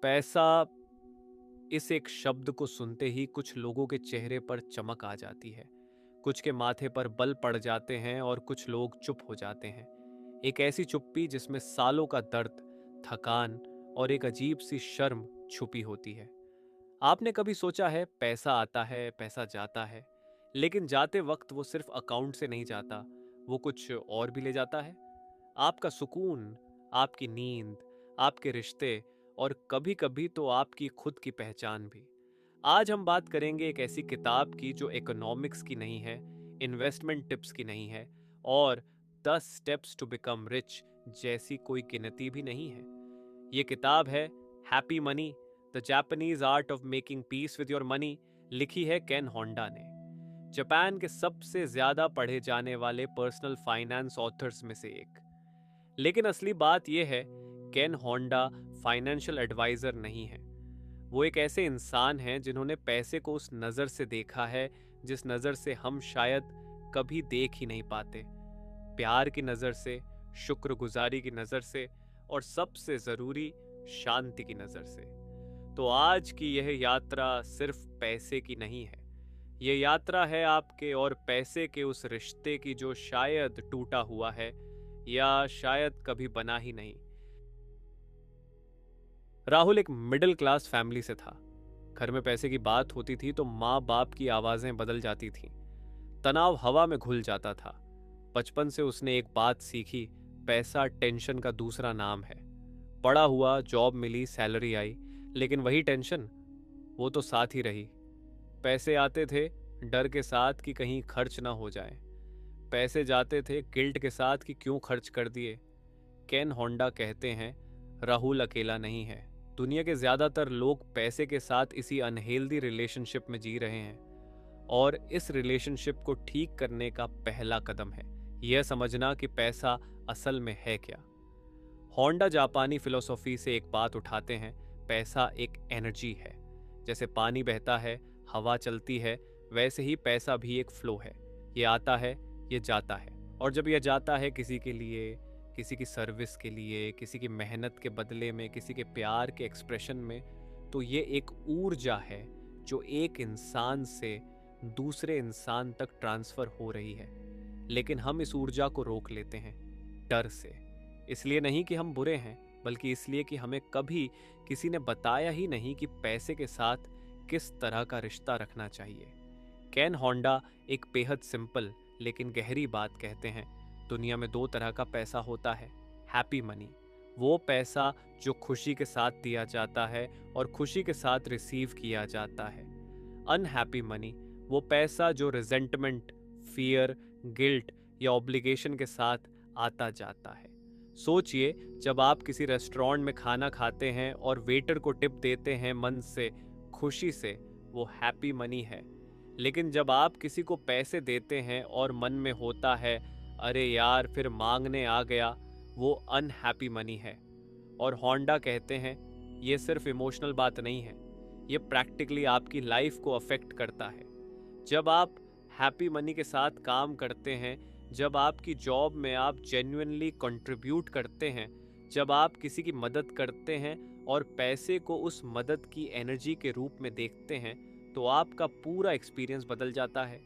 पैसा, इस एक शब्द को सुनते ही कुछ लोगों के चेहरे पर चमक आ जाती है, कुछ के माथे पर बल पड़ जाते हैं और कुछ लोग चुप हो जाते हैं। एक ऐसी चुप्पी जिसमें सालों का दर्द, थकान और एक अजीब सी शर्म छुपी होती है। आपने कभी सोचा है पैसा आता है, पैसा जाता है, लेकिन जाते वक्त वो सिर्फ अकाउंट से नहीं जाता, वो कुछ और भी ले जाता है। आपका सुकून, आपकी नींद, आपके रिश्ते और कभी-कभी तो आपकी खुद की पहचान भी। आज हम बात करेंगे एक ऐसी किताब की जो इकोनॉमिक्स की नहीं है, इन्वेस्टमेंट टिप्स की नहीं है और 10 स्टेप्स टू बिकम रिच जैसी कोई गिनती भी नहीं है। ये किताब है happy money, the Japanese art of making peace with your money, लिखी है केन होंडा ने। जापान के सबसे ज्यादा पढ़े जाने वाले पर्सनल फाइनेंस ऑथर्स में से एक। लेकिन असली बात यह है, केन होंडा फाइनेंशियल एडवाइजर नहीं है। वो एक ऐसे इंसान हैं जिन्होंने पैसे को उस नज़र से देखा है जिस नज़र से हम शायद कभी देख ही नहीं पाते। प्यार की नज़र से, शुक्रगुजारी की नज़र से और सबसे ज़रूरी शांति की नज़र से। तो आज की यह यात्रा सिर्फ पैसे की नहीं है। यह यात्रा है आपके और पैसे के उस रिश्ते की जो शायद टूटा हुआ है या शायद कभी बना ही नहीं। राहुल एक मिडिल क्लास फैमिली से था। घर में पैसे की बात होती थी तो माँ बाप की आवाजें बदल जाती थीं। तनाव हवा में घुल जाता था। बचपन से उसने एक बात सीखी, पैसा टेंशन का दूसरा नाम है। पढ़ा हुआ, जॉब मिली, सैलरी आई, लेकिन वही टेंशन, वो तो साथ ही रही। पैसे आते थे डर के साथ कि कहीं खर्च ना हो जाए। पैसे जाते थे गिल्ट के साथ कि क्यों खर्च कर दिए। केन होंडा कहते हैं, राहुल अकेला नहीं है। दुनिया के ज्यादातर लोग पैसे के साथ इसी अनहेल्दी रिलेशनशिप में जी रहे हैं और इस रिलेशनशिप को ठीक करने का पहला कदम है यह समझना कि पैसा असल में है क्या। होंडा जापानी फिलोसॉफी से एक बात उठाते हैं, पैसा एक एनर्जी है। जैसे पानी बहता है, हवा चलती है, वैसे ही पैसा भी एक फ्लो है। ये आता है, ये जाता है, और जब यह जाता है किसी के लिए, किसी की सर्विस के लिए, किसी की मेहनत के बदले में, किसी के प्यार के एक्सप्रेशन में, तो ये एक ऊर्जा है जो एक इंसान से दूसरे इंसान तक ट्रांसफर हो रही है। लेकिन हम इस ऊर्जा को रोक लेते हैं डर से। इसलिए नहीं कि हम बुरे हैं, बल्कि इसलिए कि हमें कभी किसी ने बताया ही नहीं कि पैसे के साथ किस तरह का रिश्ता रखना चाहिए। केन होंडा एक बेहद सिंपल लेकिन गहरी बात कहते हैं, दुनिया में दो तरह का पैसा होता है। हैप्पी मनी, वो पैसा जो खुशी के साथ दिया जाता है और खुशी के साथ रिसीव किया जाता है। अनहैप्पी मनी, वो पैसा जो रिजेंटमेंट, फियर, गिल्ट या ऑब्लिगेशन के साथ आता जाता है। सोचिए, जब आप किसी रेस्टोरेंट में खाना खाते हैं और वेटर को टिप देते हैं मन से, खुशी से, वो हैप्पी मनी है। लेकिन जब आप किसी को पैसे देते हैं और मन में होता है, अरे यार फिर मांगने आ गया, वो अनहैप्पी मनी है। और होंडा कहते हैं, ये सिर्फ इमोशनल बात नहीं है, ये प्रैक्टिकली आपकी लाइफ को अफेक्ट करता है। जब आप हैप्पी मनी के साथ काम करते हैं, जब आपकी जॉब में आप जेन्युइनली कंट्रीब्यूट करते हैं, जब आप किसी की मदद करते हैं और पैसे को उस मदद की एनर्जी के रूप में देखते हैं, तो आपका पूरा एक्सपीरियंस बदल जाता है।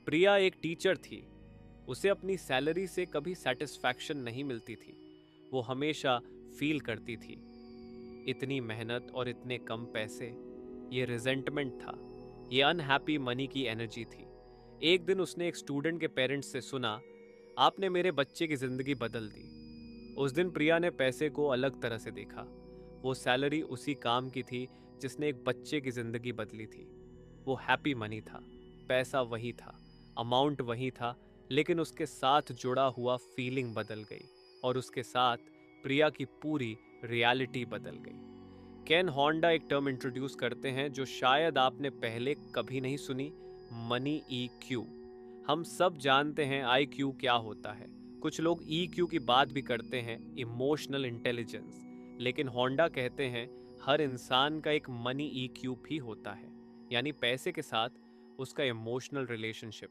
प्रिया एक टीचर थी। उसे अपनी सैलरी से कभी सेटिस्फैक्शन नहीं मिलती थी। वो हमेशा फील करती थी, इतनी मेहनत और इतने कम पैसे। ये रिजेंटमेंट था, ये अनहैप्पी मनी की एनर्जी थी। एक दिन उसने एक स्टूडेंट के पेरेंट्स से सुना, आपने मेरे बच्चे की जिंदगी बदल दी। उस दिन प्रिया ने पैसे को अलग तरह से देखा। वो सैलरी उसी काम की थी जिसने एक बच्चे की जिंदगी बदली थी। वो हैप्पी मनी था, पैसा वही था, अमाउंट वही था, लेकिन उसके साथ जुड़ा हुआ फीलिंग बदल गई और उसके साथ प्रिया की पूरी रियलिटी बदल गई। केन होंडा एक टर्म इंट्रोड्यूस करते हैं जो शायद आपने पहले कभी नहीं सुनी, मनी EQ। हम सब जानते हैं IQ क्या होता है। कुछ लोग EQ की बात भी करते हैं, इमोशनल इंटेलिजेंस। लेकिन होंडा कहते हैं, हर इंसान का एक मनी EQ भी होता है, यानी पैसे के साथ उसका इमोशनल रिलेशनशिप।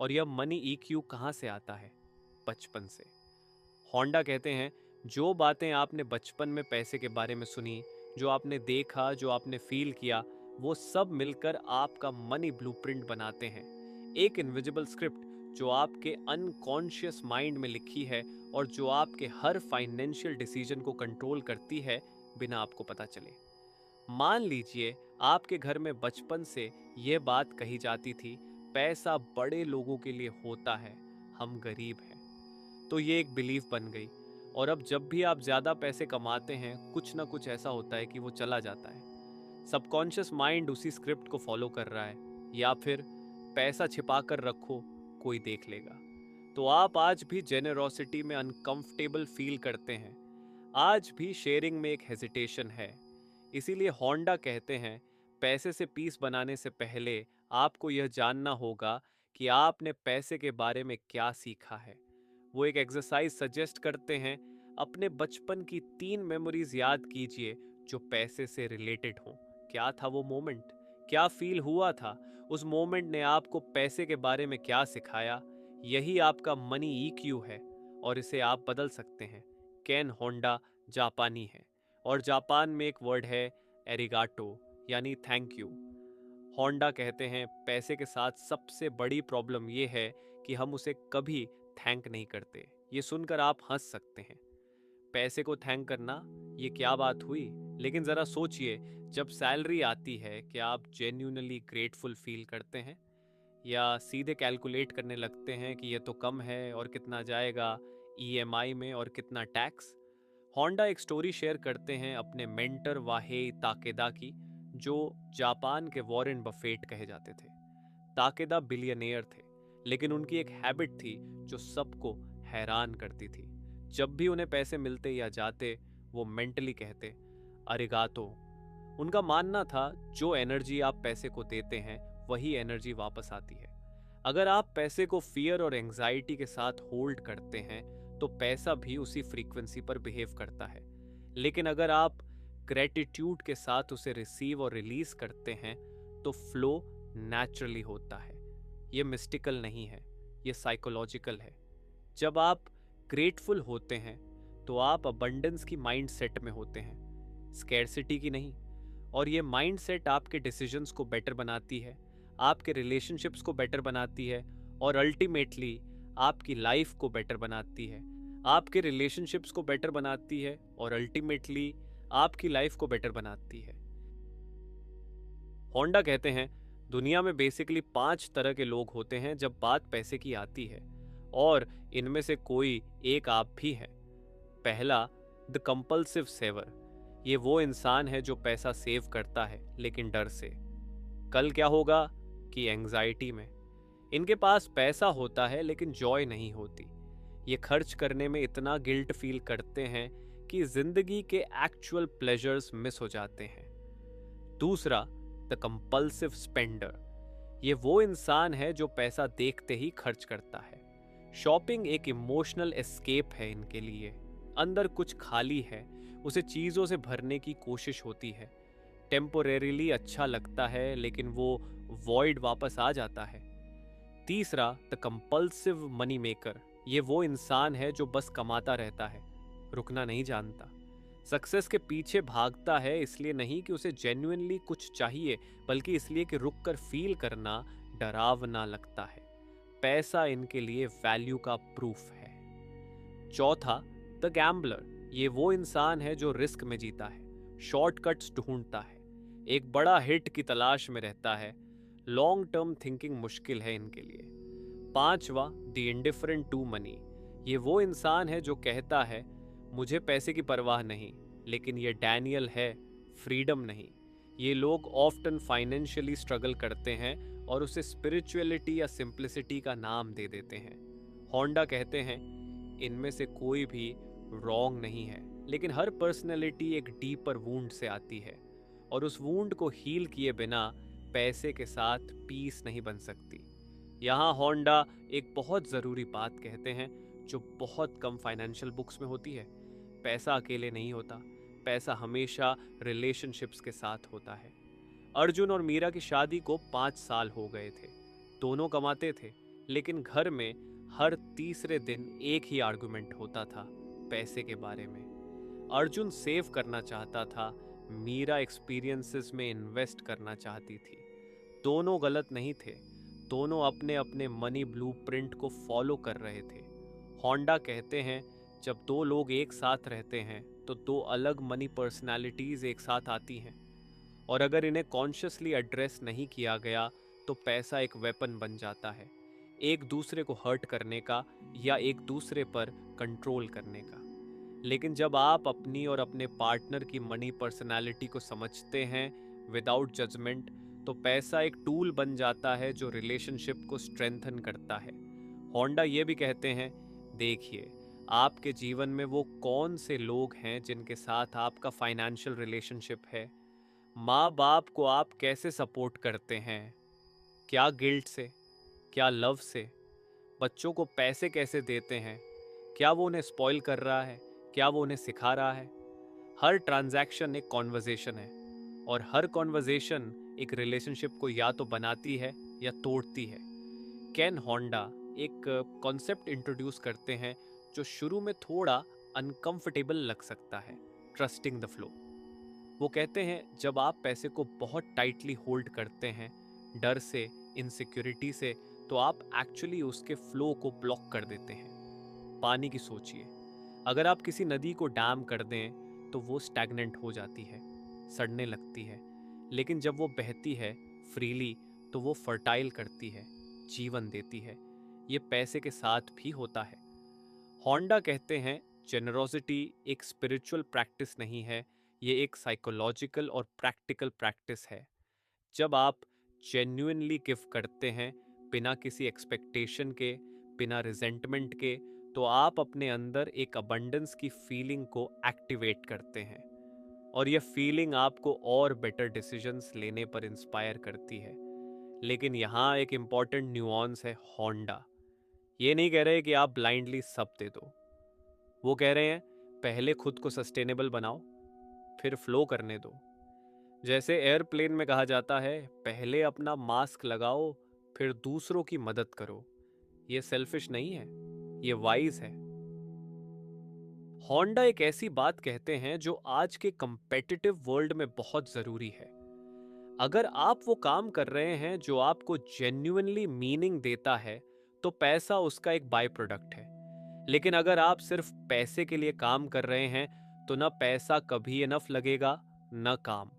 और यह मनी EQ कहाँ से आता है? बचपन से। होंडा कहते हैं, जो बातें आपने बचपन में पैसे के बारे में सुनी, जो आपने देखा, जो आपने फील किया, वो सब मिलकर आपका मनी ब्लूप्रिंट बनाते हैं। एक इनविजिबल स्क्रिप्ट जो आपके अनकॉन्शियस माइंड में लिखी है और जो आपके हर फाइनेंशियल डिसीजन को कंट्रोल करती है बिना आपको पता चले। मान लीजिए आपके घर में बचपन से यह बात कही जाती थी, पैसा बड़े लोगों के लिए होता है, हम गरीब हैं। तो ये एक बिलीफ बन गई और अब जब भी आप ज़्यादा पैसे कमाते हैं कुछ ना कुछ ऐसा होता है कि वो चला जाता है। सबकॉन्शियस माइंड उसी स्क्रिप्ट को फॉलो कर रहा है, या फिर पैसा छिपा कर रखो, कोई देख लेगा। तो आप आज भी जेनरोसिटी में अनकंफर्टेबल फील करते हैं, आज भी शेयरिंग में एक हेजिटेशन है। इसीलिए होंडा कहते हैं, पैसे से पीस बनाने से पहले आपको यह जानना होगा कि आपने पैसे के बारे में क्या सीखा है। वो एक एक्सरसाइज सजेस्ट करते हैं, अपने बचपन की 3 मेमोरीज याद कीजिए जो पैसे से रिलेटेड हों। क्या था वो मोमेंट, क्या फील हुआ था, उस मोमेंट ने आपको पैसे के बारे में क्या सिखाया। यही आपका मनी ईक्यू है और इसे आप बदल सकते हैं। केन होंडा जापानी है और जापान में एक वर्ड है एरिगाटो, यानी थैंक यू। होंडा कहते हैं, पैसे के साथ सबसे बड़ी प्रॉब्लम यह है कि हम उसे कभी थैंक नहीं करते। ये सुनकर आप हंस सकते हैं, पैसे को थैंक करना, ये क्या बात हुई। लेकिन ज़रा सोचिए, जब सैलरी आती है क्या आप जेन्युइनली ग्रेटफुल फील करते हैं, या सीधे कैलकुलेट करने लगते हैं कि ये तो कम है और कितना जाएगा ईएमआई में और कितना टैक्स। होंडा एक स्टोरी शेयर करते हैं अपने मेंटर वाहेई ताकेदा की, जो जापान के वॉरेन बफेट कहे जाते थे। ताकेदा बिलियनियर थे, लेकिन उनकी एक हैबिट थी जो सबको हैरान करती थी। जब भी उन्हें पैसे मिलते या जाते, वो मेंटली कहते अरिगातो। उनका मानना था, जो एनर्जी आप पैसे को देते हैं वही एनर्जी वापस आती है। अगर आप पैसे को फियर और एंजाइटी के साथ होल्ड करते हैं तो पैसा भी उसी फ्रीक्वेंसी पर बिहेव करता है। लेकिन अगर आप ग्रेटिट्यूड के साथ उसे रिसीव और रिलीज करते हैं तो फ्लो नेचुरली होता है। ये मिस्टिकल नहीं है, ये साइकोलॉजिकल है। जब आप ग्रेटफुल होते हैं तो आप अबंडेंस की माइंडसेट में होते हैं, स्कैरसिटी की नहीं। और ये माइंडसेट आपके डिसीजंस को बेटर बनाती है, आपके रिलेशनशिप्स को बेटर बनाती है और अल्टीमेटली आपकी लाइफ को बेटर बनाती है। आपके रिलेशनशिप्स को बेटर बनाती है और अल्टीमेटली आपकी लाइफ को बेटर बनाती है। होंडा कहते हैं, दुनिया में बेसिकली 5 तरह के लोग होते हैं जब बात पैसे की आती है, और इनमें से कोई एक आप भी हैं। पहला, द कंपल्सिव सेवर। ये वो इंसान है जो पैसा सेव करता है लेकिन डर से, कल क्या होगा कि एंजाइटी में। इनके पास पैसा होता है लेकिन जॉय नहीं होती। ये खर्च करने में इतना गिल्ट फील करते हैं कि जिंदगी के एक्चुअल प्लेजर्स मिस हो जाते हैं। दूसरा, द कंपल्सिव स्पेंडर। ये वो इंसान है जो पैसा देखते ही खर्च करता है। शॉपिंग एक इमोशनल एस्केप है इनके लिए। अंदर कुछ खाली है, उसे चीज़ों से भरने की कोशिश होती है। टेम्पोरेरीली अच्छा लगता है लेकिन वो वॉइड वापस आ जाता है। तीसरा, द कंपल्सिव मनी मेकर। ये वो इंसान है जो बस कमाता रहता है, रुकना नहीं जानता। सक्सेस के पीछे भागता है इसलिए नहीं कि उसे जेन्युइनली कुछ चाहिए, बल्कि इसलिए कि रुक कर फील करना डरावना लगता है। पैसा इनके लिए वैल्यू का प्रूफ है। चौथा, द गैम्बलर। ये वो इंसान है जो रिस्क में जीता है, शॉर्टकट्स ढूंढता है, एक बड़ा हिट की तलाश में रहता है। लॉन्ग टर्म थिंकिंग मुश्किल है इनके लिए। पांचवा, द इंडिफरेंट टू मनी। ये वो इंसान है जो कहता है, मुझे पैसे की परवाह नहीं, लेकिन ये डैनियल है, फ्रीडम नहीं। ये लोग ऑफ्टन फाइनेंशियली स्ट्रगल करते हैं और उसे स्पिरिचुअलिटी या सिंप्लिसिटी का नाम दे देते हैं। होंडा कहते हैं, इनमें से कोई भी रॉन्ग नहीं है, लेकिन हर पर्सनैलिटी एक डीपर वूंड से आती है और उस वूंड को हील किए बिना पैसे के साथ पीस नहीं बन सकती। यहाँ होंडा एक बहुत ज़रूरी बात कहते हैं जो बहुत कम फाइनेंशियल बुक्स में होती है। पैसा अकेले नहीं होता, पैसा हमेशा रिलेशनशिप्स के साथ होता है। अर्जुन और मीरा की शादी को 5 साल हो गए थे। दोनों कमाते थे, लेकिन घर में हर तीसरे दिन एक ही आर्गुमेंट होता था, पैसे के बारे में। अर्जुन सेव करना चाहता था, मीरा एक्सपीरियंसेस में इन्वेस्ट करना चाहती थी। दोनों गलत नहीं थे, दोनों अपने अपने मनी ब्लूप्रिंट को फॉलो कर रहे थे। होंडा कहते हैं जब दो लोग एक साथ रहते हैं तो दो अलग मनी पर्सनालिटीज एक साथ आती हैं, और अगर इन्हें कॉन्शियसली एड्रेस नहीं किया गया तो पैसा एक वेपन बन जाता है, एक दूसरे को हर्ट करने का या एक दूसरे पर कंट्रोल करने का। लेकिन जब आप अपनी और अपने पार्टनर की मनी पर्सनालिटी को समझते हैं विदाउट जजमेंट, तो पैसा एक टूल बन जाता है जो रिलेशनशिप को स्ट्रेंथन करता है। होंडा ये भी कहते हैं, देखिए आपके जीवन में वो कौन से लोग हैं जिनके साथ आपका फाइनेंशियल रिलेशनशिप है। माँ बाप को आप कैसे सपोर्ट करते हैं, क्या गिल्ट से, क्या लव से। बच्चों को पैसे कैसे देते हैं, क्या वो उन्हें स्पॉइल कर रहा है, क्या वो उन्हें सिखा रहा है। हर ट्रांजैक्शन एक कॉन्वर्जेशन है, और हर कॉन्वर्जेशन एक रिलेशनशिप को या तो बनाती है या तोड़ती है। केन होंडा एक कॉन्सेप्ट इंट्रोड्यूस करते हैं जो शुरू में थोड़ा अनकंफर्टेबल लग सकता है, ट्रस्टिंग द फ्लो। वो कहते हैं जब आप पैसे को बहुत टाइटली होल्ड करते हैं, डर से, इनसिक्योरिटी से, तो आप एक्चुअली उसके फ्लो को ब्लॉक कर देते हैं। पानी की सोचिए, अगर आप किसी नदी को डैम कर दें तो वो स्टैग्नेंट हो जाती है, सड़ने लगती है। लेकिन जब वो बहती है फ्रीली तो वो फर्टाइल करती है, जीवन देती है। ये पैसे के साथ भी होता है। होंडा कहते हैं जेनरोसिटी एक स्पिरिचुअल प्रैक्टिस नहीं है, ये एक साइकोलॉजिकल और प्रैक्टिकल प्रैक्टिस है। जब आप जेन्युइनली गिव करते हैं बिना किसी एक्सपेक्टेशन के, बिना रिजेंटमेंट के, तो आप अपने अंदर एक अबंडेंस की फीलिंग को एक्टिवेट करते हैं, और यह फीलिंग आपको और बेटर डिसीजंस लेने पर इंस्पायर करती है। लेकिन यहाँ एक इम्पॉर्टेंट न्यूआंस है। होंडा ये नहीं कह रहे कि आप ब्लाइंडली सब दे दो। वो कह रहे हैं पहले खुद को सस्टेनेबल बनाओ, फिर फ्लो करने दो। जैसे एयरप्लेन में कहा जाता है, पहले अपना मास्क लगाओ फिर दूसरों की मदद करो। ये सेल्फिश नहीं है, ये वाइज है। होंडा एक ऐसी बात कहते हैं जो आज के कंपेटिटिव वर्ल्ड में बहुत जरूरी है। अगर आप वो काम कर रहे हैं जो आपको जेन्युइनली मीनिंग देता है, तो पैसा उसका एक बाय प्रोडक्ट है। लेकिन अगर आप सिर्फ पैसे के लिए काम कर रहे हैं तो ना पैसा कभी इनफ लगेगा, न काम।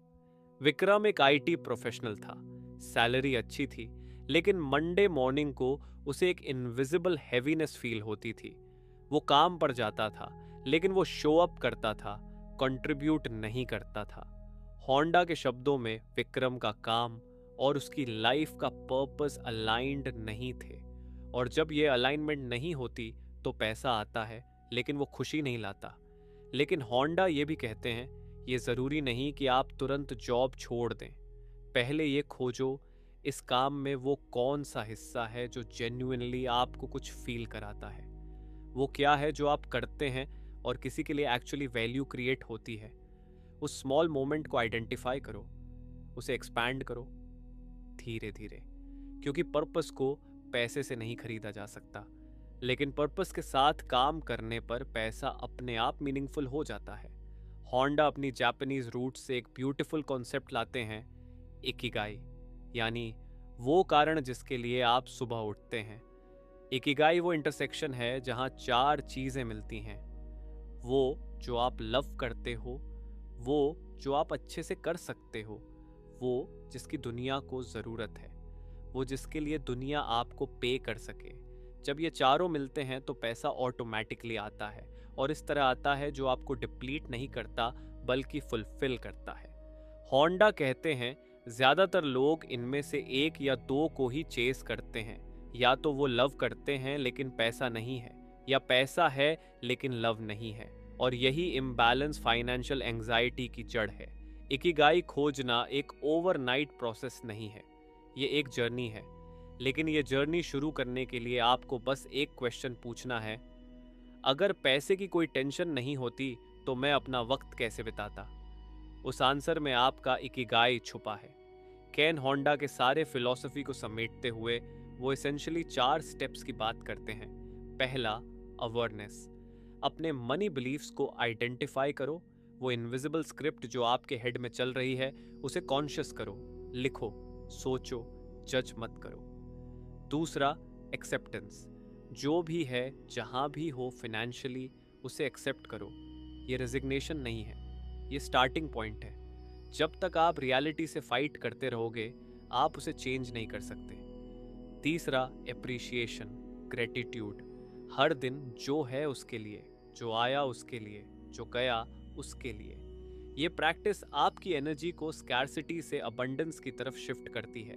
विक्रम एक आईटी प्रोफेशनल था, सैलरी अच्छी थी, लेकिन मंडे मॉर्निंग को उसे एक इनविजिबल हैवीनेस फील होती थी। वो काम पर जाता था, लेकिन वो शो अप करता था, कंट्रीब्यूट नहीं करता था। होंडा के शब्दों में विक्रम का काम और उसकी लाइफ का पर्पस अलाइंड नहीं थे, और जब ये अलाइनमेंट नहीं होती तो पैसा आता है लेकिन वो खुशी नहीं लाता। लेकिन होंडा ये भी कहते हैं, ये ज़रूरी नहीं कि आप तुरंत जॉब छोड़ दें। पहले ये खोजो इस काम में वो कौन सा हिस्सा है जो जेन्युइनली आपको कुछ फील कराता है। वो क्या है जो आप करते हैं और किसी के लिए एक्चुअली वैल्यू क्रिएट होती है। उस स्मॉल मोमेंट को आइडेंटिफाई करो, उसे एक्सपैंड करो धीरे धीरे, क्योंकि पर्पस को पैसे से नहीं खरीदा जा सकता। लेकिन पर्पस के साथ काम करने पर पैसा अपने आप मीनिंगफुल हो जाता है। होंडा अपनी जापानीज रूट से एक ब्यूटीफुल कॉन्सेप्ट लाते हैं, इकिगाई, यानी वो कारण जिसके लिए आप सुबह उठते हैं। इकिगाई वो इंटरसेक्शन है जहां चार चीजें मिलती हैं। वो जो आप लव करते हो, वो जो आप अच्छे से कर सकते हो, वो जिसकी दुनिया को ज़रूरत है, वो जिसके लिए दुनिया आपको पे कर सके। जब ये चारों मिलते हैं तो पैसा ऑटोमेटिकली आता है, और इस तरह आता है जो आपको डिप्लीट नहीं करता बल्कि फुलफिल करता है। होंडा कहते हैं ज़्यादातर लोग इनमें से एक या दो को ही चेस करते हैं। या तो वो लव करते हैं लेकिन पैसा नहीं है, या पैसा है लेकिन लव नहीं है, और यही इम्बैलेंस फाइनेंशियल एंग्जाइटी की जड़ है। इकिगाई खोजना एक ओवरनाइट प्रोसेस नहीं है, ये एक जर्नी है। लेकिन ये जर्नी शुरू करने के लिए आपको बस एक क्वेश्चन पूछना है, अगर पैसे की कोई टेंशन नहीं होती तो मैं अपना वक्त कैसे बिताता। उस आंसर में आपका इकिगाई छुपा है। केन होंडा के सारे फिलॉसफी को समेटते हुए वो एसेंशियली 4 स्टेप्स की बात करते हैं। पहला, अवेयरनेस। अपने मनी बिलीफ्स को आइडेंटिफाई करो, वो इनविजिबल स्क्रिप्ट जो आपके हेड में चल रही है उसे कॉन्शियस करो, लिखो, सोचो, जज मत करो। दूसरा, एक्सेप्टेंस। जो भी है, जहां भी हो फाइनेंशियली, उसे एक्सेप्ट करो। ये रेजिग्नेशन नहीं है, ये स्टार्टिंग पॉइंट है। जब तक आप रियलिटी से फाइट करते रहोगे, आप उसे चेंज नहीं कर सकते। तीसरा, एप्रिशिएशन, ग्रेटिट्यूड। हर दिन जो है उसके लिए, जो आया उसके लिए, जो गया उसके लिए। ये प्रैक्टिस आपकी एनर्जी को स्कैर्सिटी से अबंडेंस की तरफ शिफ्ट करती है।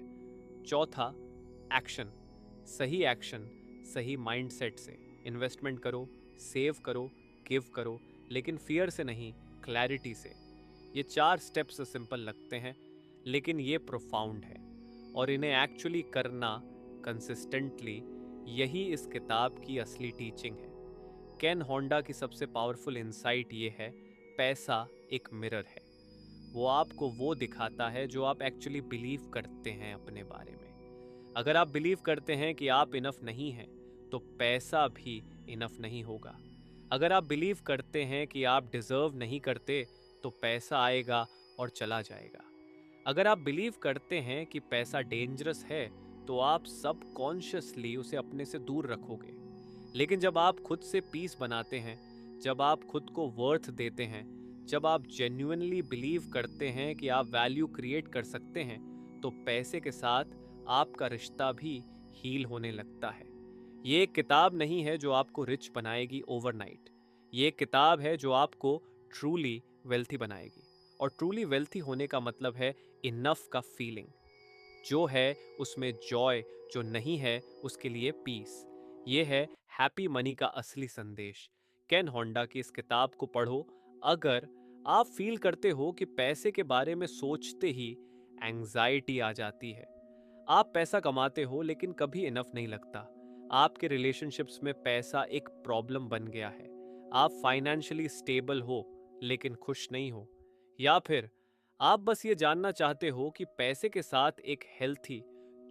चौथा, एक्शन। सही एक्शन, सही माइंडसेट से। इन्वेस्टमेंट करो, सेव करो, गिव करो, लेकिन फियर से नहीं, क्लैरिटी से। ये 4 स्टेप्स सिंपल लगते हैं, लेकिन ये प्रोफाउंड है, और इन्हें एक्चुअली करना कंसिस्टेंटली, यही इस किताब की असली टीचिंग है। केन होंडा की सबसे पावरफुल इंसाइट ये है, पैसा एक मिरर है। वो आपको वो दिखाता है जो आप एक्चुअली बिलीव करते हैं अपने बारे में। अगर आप बिलीव करते हैं कि आप इनफ नहीं हैं, तो पैसा भी इनफ नहीं होगा। अगर आप बिलीव करते हैं कि आप डिजर्व नहीं करते, तो पैसा आएगा और चला जाएगा। अगर आप बिलीव करते हैं कि पैसा डेंजरस है, तो आप सबकॉन्शियसली उसे अपने से दूर रखोगे। लेकिन जब आप खुद से पीस बनाते हैं, जब आप खुद को वर्थ देते हैं, जब आप जेन्युइनली बिलीव करते हैं कि आप वैल्यू क्रिएट कर सकते हैं, तो पैसे के साथ आपका रिश्ता भी हील होने लगता है। ये एक किताब नहीं है जो आपको रिच बनाएगी ओवरनाइट। ये एक किताब है जो आपको ट्रूली वेल्थी बनाएगी। और ट्रूली वेल्थी होने का मतलब है इनफ का फीलिंग। जो है उसमें जॉय, जो नहीं है उसके लिए पीस। ये है हैप्पी मनी का असली संदेश। केन होंडा की इस किताब को पढ़ो। अगर आप फील करते हो कि पैसे के बारे में सोचते ही एंजाइटी आ जाती है, आप पैसा कमाते हो लेकिन कभी इनफ नहीं लगता, आपके रिलेशनशिप्स में पैसा एक प्रॉब्लम बन गया है, आप फाइनेंशियली स्टेबल हो लेकिन खुश नहीं हो, या फिर आप बस ये जानना चाहते हो कि पैसे के साथ एक हेल्थी,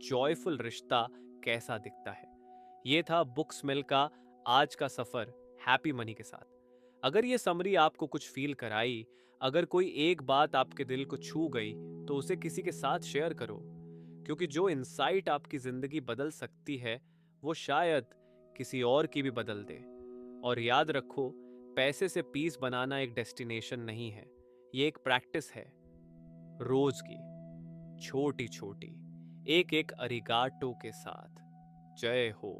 जॉयफुल रिश्ता कैसा दिखता है। ये था बुक स्मेल का आज का सफर हैप्पी मनी के साथ। अगर ये समरी आपको कुछ फील कराई, अगर कोई एक बात आपके दिल को छू गई, तो उसे किसी के साथ शेयर करो, क्योंकि जो इंसाइट आपकी जिंदगी बदल सकती है, वो शायद किसी और की भी बदल दे। और याद रखो, पैसे से पीस बनाना एक डेस्टिनेशन नहीं है, ये एक प्रैक्टिस है, रोज की, छोटी छोटी, एक एक अरिगाटो के साथ। जय हो।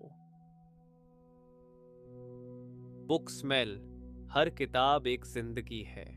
Book smell. हर किताब एक जिंदगी है।